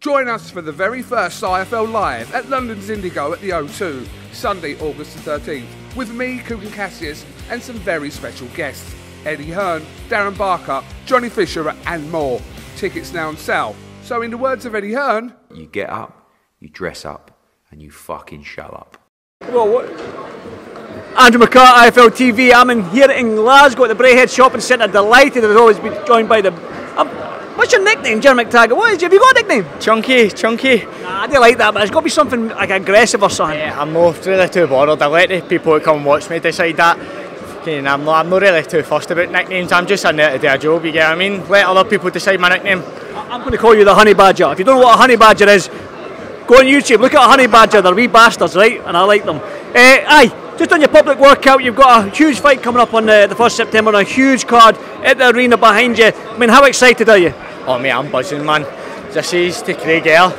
Join us for the very first IFL Live at London's Indigo at the O2, Sunday, August the 13th, with me, Coogan Cassius, and some very special guests. Eddie Hearn, Darren Barker, Johnny Fisher and more. Tickets now on sale. So in the words of Eddie Hearn, you get up, you dress up, and you fucking show up. Well, what? Andrew McCART, IFL TV. I'm in here in Glasgow at the Braehead Shopping Centre. Delighted as always be joined by the... what's your nickname, GER McTAGGART? What is it? Have you got a nickname? Chunky. Nah, I do like that, but it's got to be something like aggressive or something. Yeah, I'm not really too bothered. I let the people who come and watch me decide that. I'm not really too fussed about nicknames. I'm just in there to do a job, you get what I mean? Let other people decide my nickname. I'm going to call you the Honey Badger. If you don't know what a Honey Badger is, go on YouTube, look at a Honey Badger. They're wee bastards, right? And I like them. Just on your public workout, you've got a huge fight coming up on the 1st September on a huge card at the arena behind you. I mean, how excited are you? Oh mate, I'm buzzing, man. This is to Craig Eyre.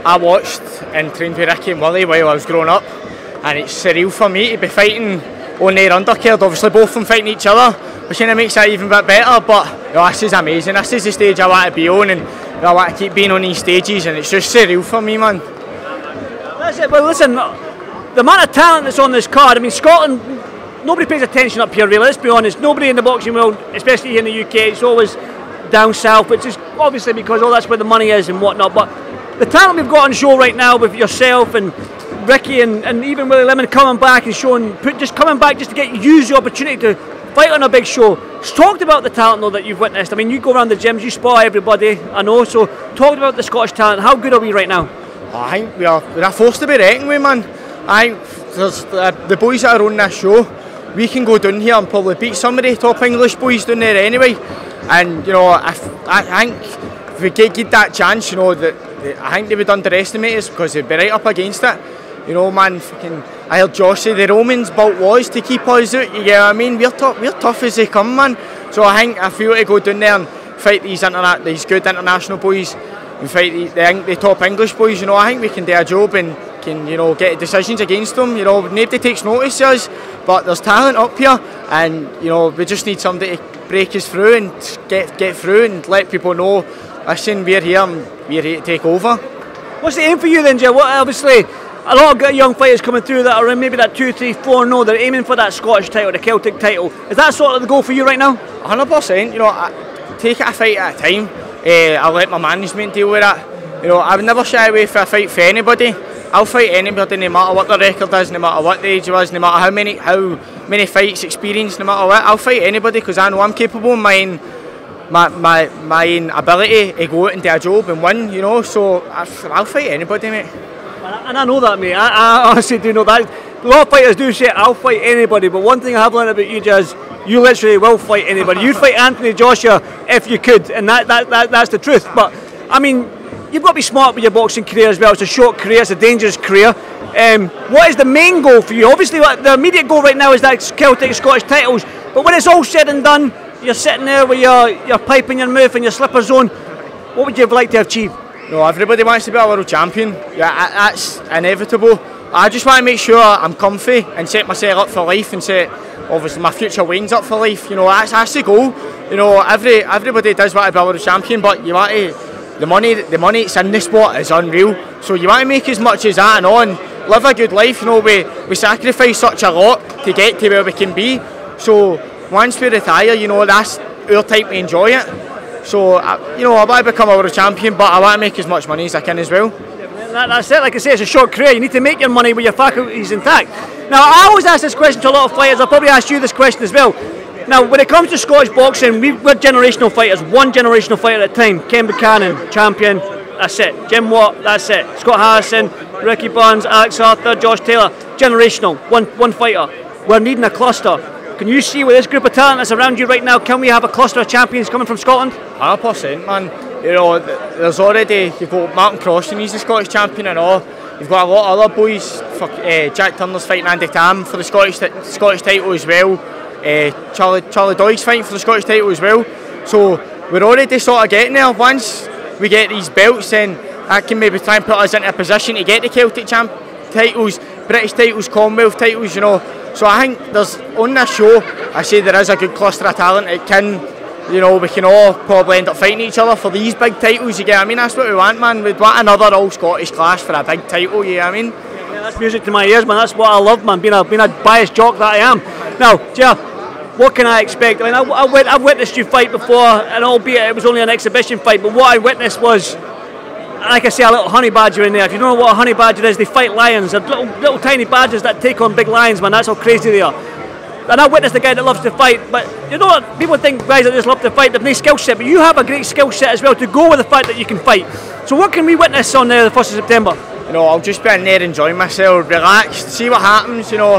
I watched and trained with Ricky and Willie while I was growing up, and it's surreal for me to be fighting on their undercard. Obviously both of them fighting each other, which kind of makes it even a bit better, but this is amazing. This is the stage I want to be on, and I want to keep being on these stages, and it's just surreal for me, man. That's it. Well, listen, the amount of talent that's on this card, I mean, Scotland, nobody pays attention up here really, let's be honest. Nobody in the boxing world, especially here in the UK, it's always down south, which is obviously because that's where the money is and whatnot, but the talent we've got on show right now with yourself and Ricky and even Willie Limond coming back and showing, just coming back just to use the opportunity to fight on a big show. Talked about the talent though that you've witnessed. I mean, you go around the gyms, you spot everybody, I know, so talk about the Scottish talent. How good are we right now? I think we're a force to be reckoned with, man. I think there's the boys that are on this show, we can go down here and probably beat some of the top English boys down there anyway. And, you know, I think if we get that chance, you know, I think they would underestimate us because they'd be right up against it. You know, man, I heard Josh say the Romans built walls to keep us out, you get what I mean? We're tough as they come, man. So I feel to go down there and fight these good international boys and fight the top English boys, you know, I think we can do a job and can, you know, get decisions against them. You know, nobody takes notice of us, but there's talent up here, and, you know, we just need somebody to break us through and get through and let people know, listen, we're here and we're here to take over. What's the aim for you then, Joe? Well, obviously, a lot of young fighters coming through that are in maybe that 2, 3, 4-0, they're aiming for that Scottish title, the Celtic title. Is that sort of the goal for you right now? 100%, you know, I take it a fight at a time. I'll let my management deal with that. You know, I would never shy away for a fight for anybody. I'll fight anybody no matter what their record is, no matter what the age was, no matter how many fights experience, no matter what. I'll fight anybody because I know I'm capable of my ability to go out and do a job and win, you know, so I'll fight anybody, mate. And I know that, mate. I honestly do know that. A lot of fighters do say, I'll fight anybody, but one thing I have learned about you, Jazz, you literally will fight anybody. You'd fight Anthony Joshua if you could, and that's the truth. But, I mean, you've got to be smart with your boxing career as well. It's a short career, it's a dangerous career. What is the main goal for you? Obviously, the immediate goal right now is that Celtic Scottish titles, but when it's all said and done, you're sitting there with your pipe in your mouth and your slippers on, what would you have liked to achieve? No, everybody wants to be a world champion. Yeah, that's inevitable. I just want to make sure I'm comfy and set myself up for life and set, obviously, my future Wayne's up for life. You know, that's the goal. You know, everybody does want to be a world champion, but you want to, the money that's in the sport is unreal. So you want to make as much as that and on, live a good life. You know, we sacrifice such a lot to get to where we can be. So once we retire, you know, that's our time to enjoy it. So, you know, I want to become a world champion, but I want to make as much money as I can as well. That's it, like I say, it's a short career. You need to make your money with your faculties intact. Now, I always ask this question to a lot of fighters. I'll probably ask you this question as well. Now, when it comes to Scottish boxing, we're generational fighters, one generational fighter at a time. Ken Buchanan, champion, that's it. Jim Watt, that's it. Scott Harrison, Ricky Burns, Alex Arthur, Josh Taylor, generational, one fighter. We're needing a cluster. Can you see with this group of talent that's around you right now, can we have a cluster of champions coming from Scotland? 100%, man. You know, there's already, you've got Martin Croston, he's the Scottish champion and all. You've got a lot of other boys. Jack Turner's fighting Andy Tam for the Scottish title as well. Charlie Doig's fighting for the Scottish title as well. So we're already sort of getting there. Once we get these belts, then that can maybe try and put us into a position to get the Celtic titles, British titles, Commonwealth titles, you know. So I think there's, on this show, I say there is a good cluster of talent. It can you know, we can all probably end up fighting each other for these big titles, you get what I mean? That's what we want, man. We'd want another all-Scottish clash for a big title, you get what I mean? Yeah, that's music to my ears, man. That's what I love, man, being a biased jock that I am. Now, Ger, what can I expect? I mean, I've witnessed you fight before, and albeit it was only an exhibition fight, but what I witnessed was, like I say, a little honey badger in there. If you don't know what a honey badger is, they fight lions. They're little tiny badgers that take on big lions, man. That's how crazy they are. And I witnessed a guy that loves to fight, but you know what? People think guys that just love to fight, they've no skill set, but you have a great skill set as well to go with the fact that you can fight. So what can we witness on the 1st of September? You know, I'll just be in there enjoying myself, relaxed, see what happens, you know.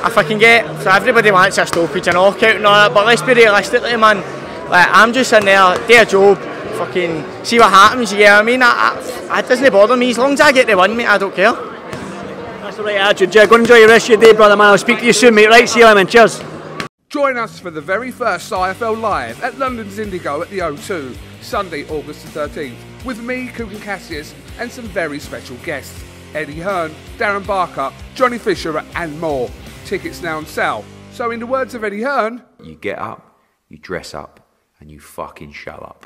If I can get, so everybody wants a stoppage and knockout and all that, but let's be realistic, man. Like, I'm just in there, do a job, fucking see what happens, you get what I mean? It doesn't bother me, as long as I get the win, mate, I don't care. That's the right attitude, Ger. Go and enjoy your rest of your day, brother, man. I'll speak to you soon, mate. Right, see you later, man. Cheers. Join us for the very first IFL Live at London's Indigo at the O2, Sunday, August the 13th, with me, Coogan Cassius, and some very special guests, Eddie Hearn, Darren Barker, Johnny Fisher, and more. Tickets now on sale. So in the words of Eddie Hearn, You get up, you dress up, and you fucking show up.